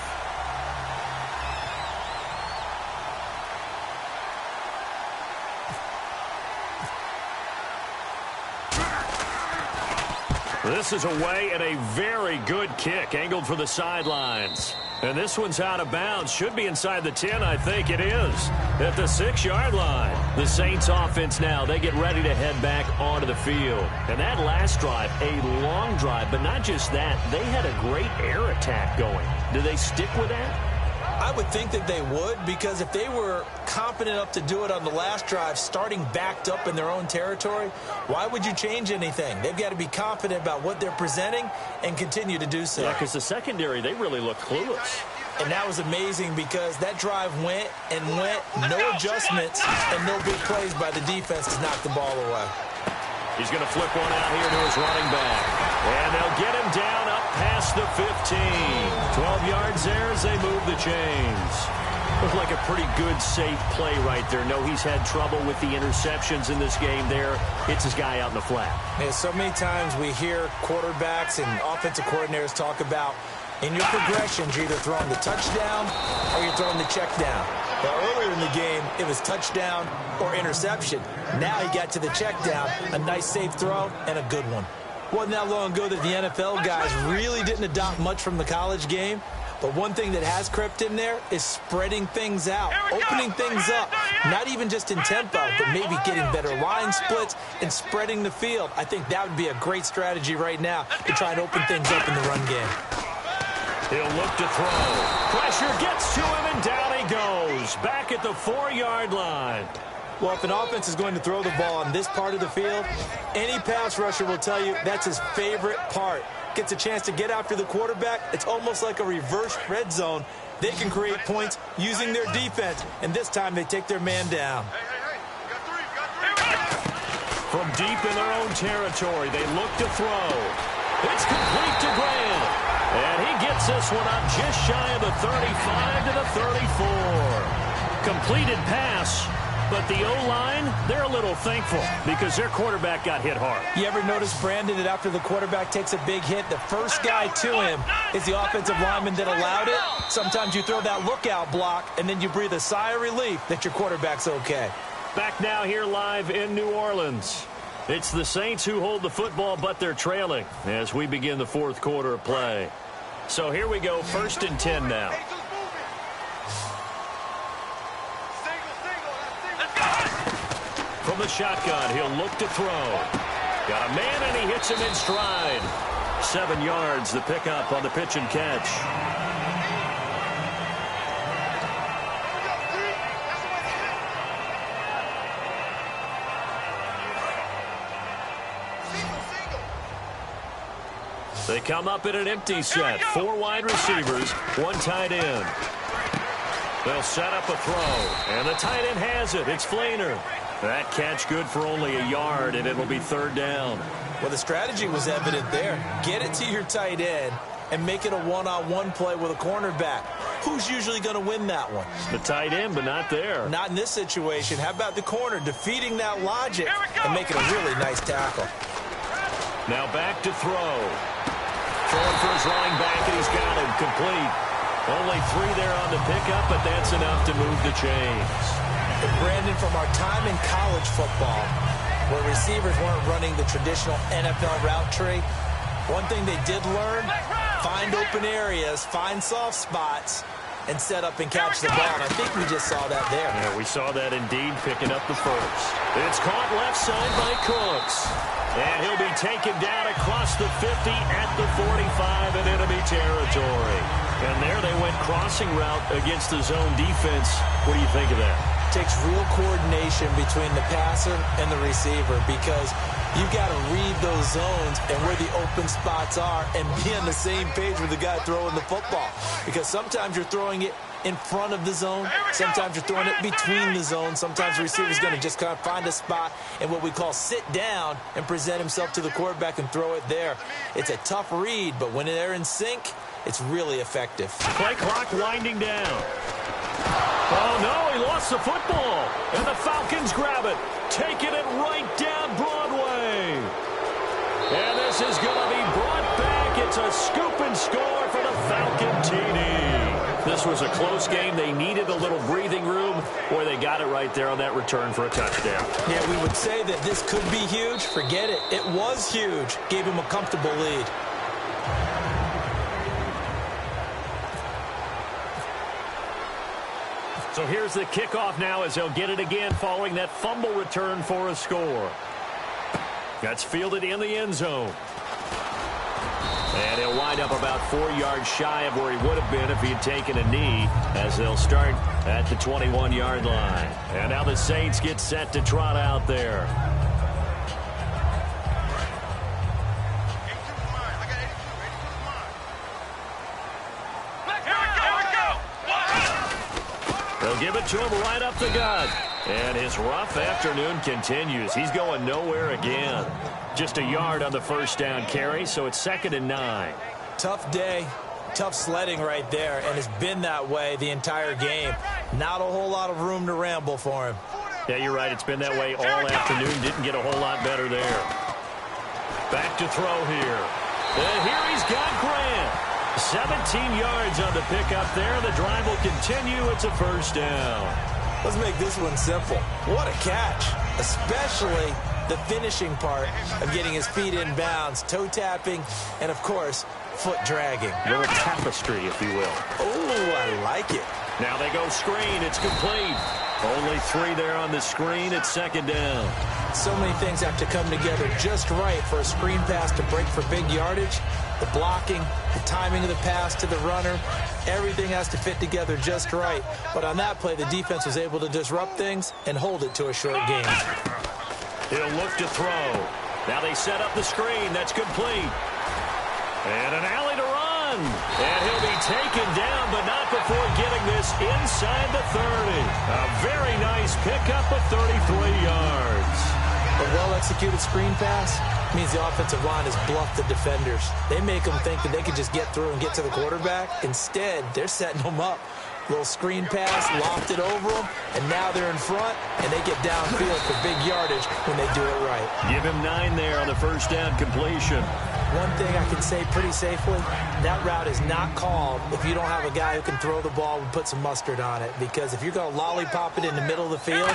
This is away and a very good kick angled for the sidelines. And this one's out of bounds. Should be inside the 10, I think it is. At the 6-yard line. The Saints offense now, they get ready to head back onto the field. And that last drive, a long drive, but not just that. They had a great air attack going. Do they stick with that? I would think that they would, because if they were competent enough to do it on the last drive, starting backed up in their own territory, why would you change anything? They've got to be confident about what they're presenting and continue to do so. Yeah, because the secondary, they really look clueless. And that was amazing because that drive went and went, no adjustments and no big plays by the defense to knock the ball away. He's going to flip one out here to his running back. And they'll get him down up past the 15. 12 yards there as they move the chains. Looked like a pretty good, safe play right there. No, he's had trouble with the interceptions in this game there. Hits his guy out in the flat. Yeah, so many times we hear quarterbacks and offensive coordinators talk about in your progressions, you're either throwing the touchdown or you're throwing the check down. Well, earlier in the game, it was touchdown or interception. Now he got to the check down, a nice safe throw, and a good one. Wasn't that long ago that the NFL guys really didn't adopt much from the college game. But one thing that has crept in there is spreading things out, opening things up, not even just in tempo, but maybe getting better line splits and spreading the field. I think that would be a great strategy right now to try and open things up in the run game. He'll look to throw. Pressure gets to him, and down he goes. Back at the 4-yard line. Well, if an offense is going to throw the ball on this part of the field, any pass rusher will tell you that's his favorite part. Gets a chance to get after the quarterback. It's almost like a reverse red zone. They can create points using their defense, and this time they take their man down. From deep in their own territory, they look to throw. It's complete to Grant. And he gets this one up just shy of the 35 to the 34. Completed pass. But the O-line, they're a little thankful because their quarterback got hit hard. You ever notice, Brandon, that after the quarterback takes a big hit, the first guy to him is the offensive lineman that allowed it? Sometimes you throw that lookout block, and then you breathe a sigh of relief that your quarterback's okay. Back now here live in New Orleans. It's the Saints who hold the football, but they're trailing as we begin the fourth quarter of play. So here we go, 1st and 10 now. From the shotgun, he'll look to throw. Got a man, and he hits him in stride. 7 yards, the pickup on the pitch and catch. They come up in an empty set. 4 wide receivers, 1 tight end. They'll set up a throw, and the tight end has it. It's Fleener. That catch good for only a yard, and it'll be 3rd down. Well, the strategy was evident there. Get it to your tight end and make it a one-on-one play with a cornerback. Who's usually going to win that one? The tight end, but not there. Not in this situation. How about the corner defeating that logic and making a really nice tackle? Now back to throw. Throwing for his running back, and he's got him complete. Only 3 there on the pickup, but that's enough to move the chains. And Brandon, from our time in college football, where receivers weren't running the traditional NFL route tree, one thing they did learn, find open areas, find soft spots, and set up and catch the ball. And I think we just saw that there. Yeah, we saw that indeed, picking up the first. It's caught left side by Cooks. And he'll be taken down across the 50 at the 45 in enemy territory. And there they went crossing route against the zone defense. What do you think of that? Takes real coordination between the passer and the receiver, because you've got to read those zones and where the open spots are and be on the same page with the guy throwing the football. Because sometimes you're throwing it in front of the zone. Sometimes you're throwing it between the zones. Sometimes the receiver's going to just kind of find a spot and what we call sit down and present himself to the quarterback and throw it there. It's a tough read, but when they're in sync, it's really effective. Play clock winding down. Oh, no, he lost the football. And the Falcons grab it, taking it right down Broadway. And this is going to be brought back. It's a scoop and score for the Falcon TD. This was a close game. They needed a little breathing room. Boy, they got it right there on that return for a touchdown. Yeah, we would say that this could be huge. Forget it. It was huge. Gave him a comfortable lead. So here's the kickoff now as they'll get it again following that fumble return for a score. That's fielded in the end zone. And he'll wind up about 4 yards shy of where he would have been if he had taken a knee, as they'll start at the 21-yard line. And now the Saints get set to trot out there. They'll give it to him right up the gut. And his rough afternoon continues. He's going nowhere again. Just a yard on the first down carry, so it's 2nd and 9. Tough day, tough sledding right there, and it's been that way the entire game. Not a whole lot of room to ramble for him. Yeah, you're right. It's been that way all afternoon. Didn't get a whole lot better there. Back to throw here. And here he's got Grant. 17 yards on the pickup there. The drive will continue. It's a first down. Let's make this one simple. What a catch, especially the finishing part of getting his feet in bounds, toe tapping, and, of course, foot dragging. A little tapestry, if you will. Oh, I like it. Now they go screen. It's complete. Only 3 there on the screen. It's 2nd down. So many things have to come together just right for a screen pass to break for big yardage. The blocking, the timing of the pass to the runner, everything has to fit together just right. But on that play, the defense was able to disrupt things and hold it to a short game. He'll look to throw. Now they set up the screen. That's complete. And an alley to run. And he'll be taken down, but not before getting this inside the 30. A very nice pickup of 33 yards. A well-executed screen pass means the offensive line has bluffed the defenders. They make them think that they can just get through and get to the quarterback. Instead, they're setting them up. Little screen pass, lofted over them, and now they're in front, and they get downfield for big yardage when they do it right. Give him 9 there on the first down completion. One thing I can say pretty safely, that route is not called if you don't have a guy who can throw the ball and put some mustard on it. Because if you're going to lollipop it in the middle of the field,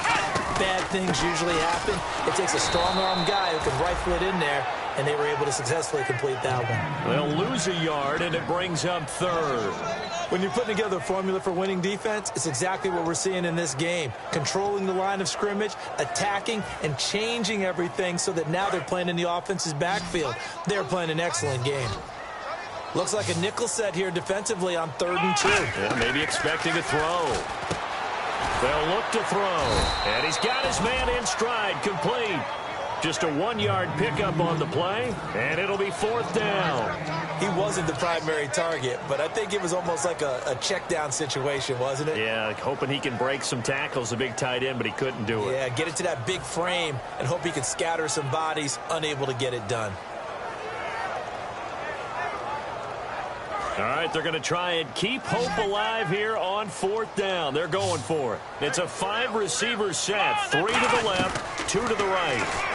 bad things usually happen. It takes a strong-arm guy who can rifle it in there, and they were able to successfully complete that one. They'll lose a yard, and it brings up 3rd. When you're putting together a formula for winning defense, it's exactly what we're seeing in this game. Controlling the line of scrimmage, attacking, and changing everything so that now they're playing in the offense's backfield. They're playing an excellent game. Looks like a nickel set here defensively on 3rd and 2. Yeah, maybe expecting a throw. They'll look to throw. And he's got his man in stride, complete. Just a 1-yard pickup on the play, and it'll be 4th down. He wasn't the primary target, but I think it was almost like a check down situation, wasn't it? Yeah, hoping he can break some tackles, a big tight end, but he couldn't do it. Yeah, get it to that big frame and hope he can scatter some bodies, unable to get it done. All right, they're going to try and keep hope alive here on 4th down. They're going for it. It's a 5-receiver set, 3 to the left, 2 to the right.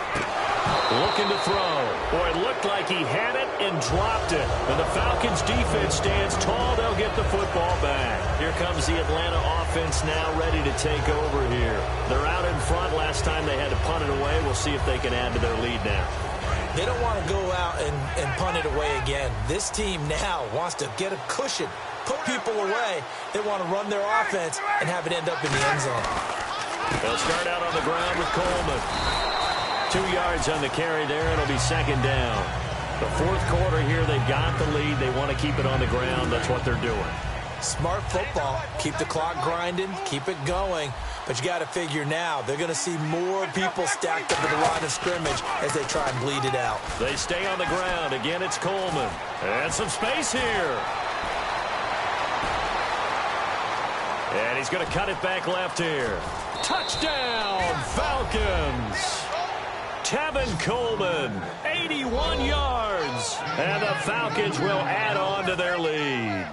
Looking to throw. Boy, it looked like he had it and dropped it. And the Falcons defense stands tall. They'll get the football back. Here comes the Atlanta offense now ready to take over here. They're out in front. Last time they had to punt it away. We'll see if they can add to their lead now. They don't want to go out and punt it away again. This team now wants to get a cushion, put people away. They want to run their offense and have it end up in the end zone. They'll start out on the ground with Coleman. 2 yards on the carry there. It'll be 2nd down. The 4th quarter here, they've got the lead. They want to keep it on the ground. That's what they're doing. Smart football. Keep the clock grinding. Keep it going. But you got to figure now, they're going to see more people stacked up at the line of scrimmage as they try and bleed it out. They stay on the ground. Again, it's Coleman. And some space here. And he's going to cut it back left here. Touchdown, Falcons. Tevin Coleman, 81 yards. And the Falcons will add on to their lead.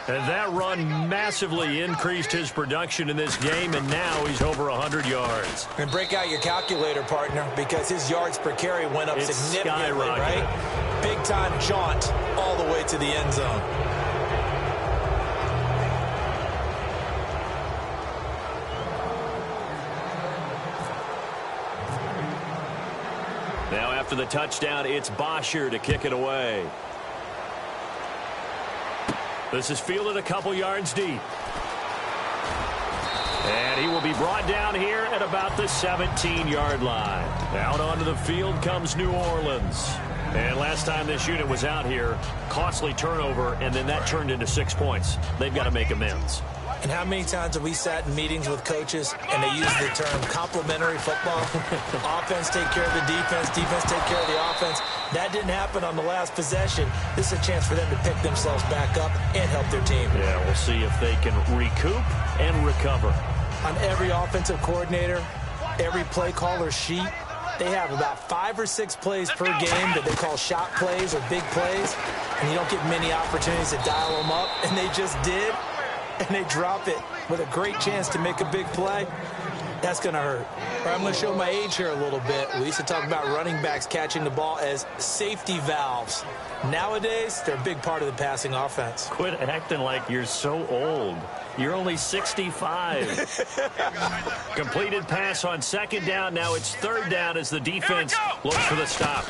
And that run massively increased his production in this game, and now he's over 100 yards. And break out your calculator, partner, because his yards per carry went up significantly, right? Big-time jaunt all the way to the end zone. Now after the touchdown, it's Bosher to kick it away. This is fielded a couple yards deep. And he will be brought down here at about the 17-yard line. Out onto the field comes New Orleans. And last time this unit was out here, costly turnover, and then that turned into 6 points. They've got to make amends. And how many times have we sat in meetings with coaches and they use the term complementary football? Offense take care of the defense, defense take care of the offense. That didn't happen on the last possession. This is a chance for them to pick themselves back up and help their team. Yeah, we'll see if they can recoup and recover. On every offensive coordinator, every play caller sheet, they have about 5 or 6 plays per game that they call shot plays or big plays, and you don't get many opportunities to dial them up, and they just did. And they drop it with a great chance to make a big play. That's going to hurt. All right, I'm going to show my age here a little bit. We used to talk about running backs catching the ball as safety valves. Nowadays, they're a big part of the passing offense. Quit acting like you're so old. You're only 65. Completed pass on 2nd down. Now it's 3rd down as the defense looks for the stop.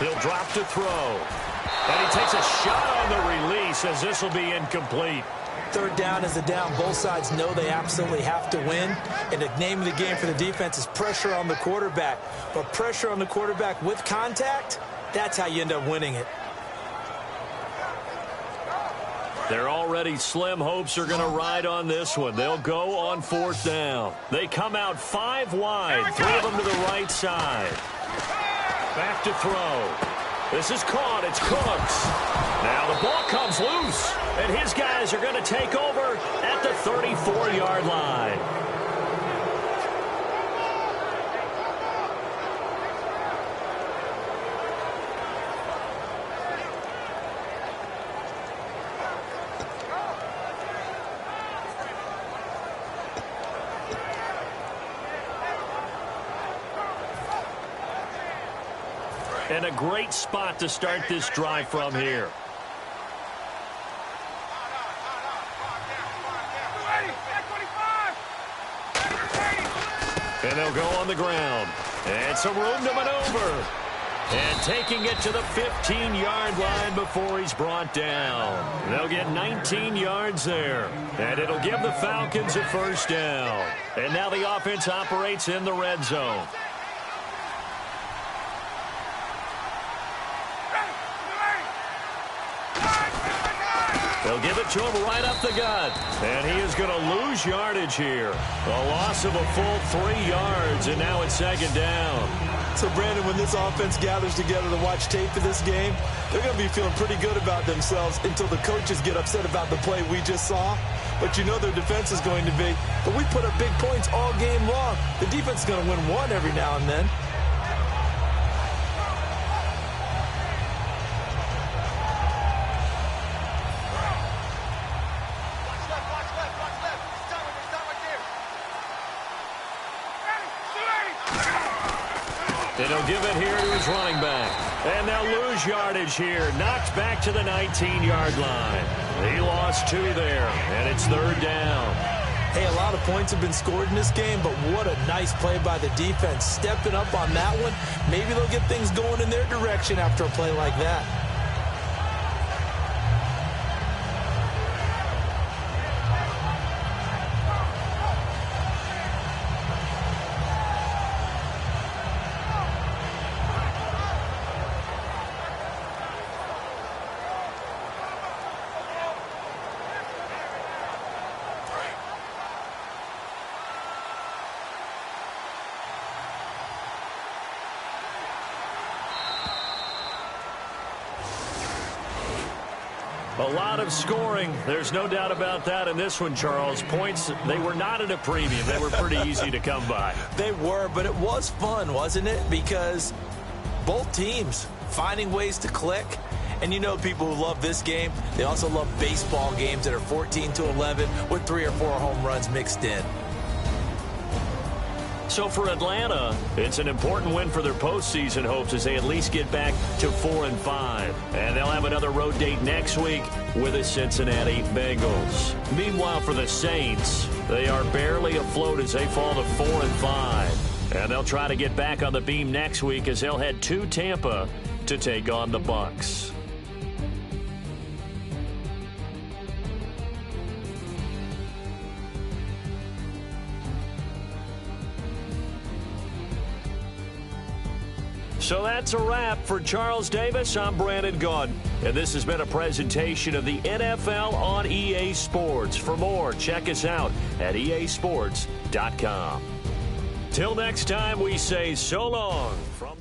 He'll drop to throw. And he takes a shot on the release as this will be incomplete. 3rd down is a down. Both sides know they absolutely have to win. And the name of the game for the defense is pressure on the quarterback. But pressure on the quarterback with contact, that's how you end up winning it. Their already slim hopes are going to ride on this one. They'll go on 4th down. They come out 5 wide, 3 of them to the right side. Back to throw. This is caught. It's Cooks. Now the ball comes loose, and his guys are going to take over at the 34-yard line. And a great spot to start this drive from here. And they'll go on the ground. And some room to maneuver. And taking it to the 15-yard line before he's brought down. They'll get 19 yards there. And it'll give the Falcons a 1st down. And now the offense operates in the red zone. They'll give it to him right up the gut. And he is going to lose yardage here. A loss of a full 3 yards, and now it's 2nd down. So, Brandon, when this offense gathers together to watch tape of this game, they're going to be feeling pretty good about themselves until the coaches get upset about the play we just saw. But you know their defense is going to be. But we put up big points all game long. The defense is going to win one every now and then. And he'll give it here to his running back. And they'll lose yardage here. Knocked back to the 19-yard line. He lost 2 there, and it's 3rd down. Hey, a lot of points have been scored in this game, but what a nice play by the defense. Stepping up on that one. Maybe they'll get things going in their direction after a play like that. A lot of scoring. There's no doubt about that in this one, Charles. Points, they were not at a premium. They were pretty easy to come by. They were, but it was fun, wasn't it? Because both teams finding ways to click. And you know people who love this game, they also love baseball games that are 14-11 with 3 or 4 home runs mixed in. So for Atlanta, it's an important win for their postseason hopes as they at least get back to 4-5. And they'll have another road date next week with the Cincinnati Bengals. Meanwhile, for the Saints, they are barely afloat as they fall to 4-5. And they'll try to get back on the beam next week as they'll head to Tampa to take on the Bucs. So that's a wrap. For Charles Davis, I'm Brandon Gaudin. And this has been a presentation of the NFL on EA Sports. For more, check us out at easports.com. Till next time, we say so long from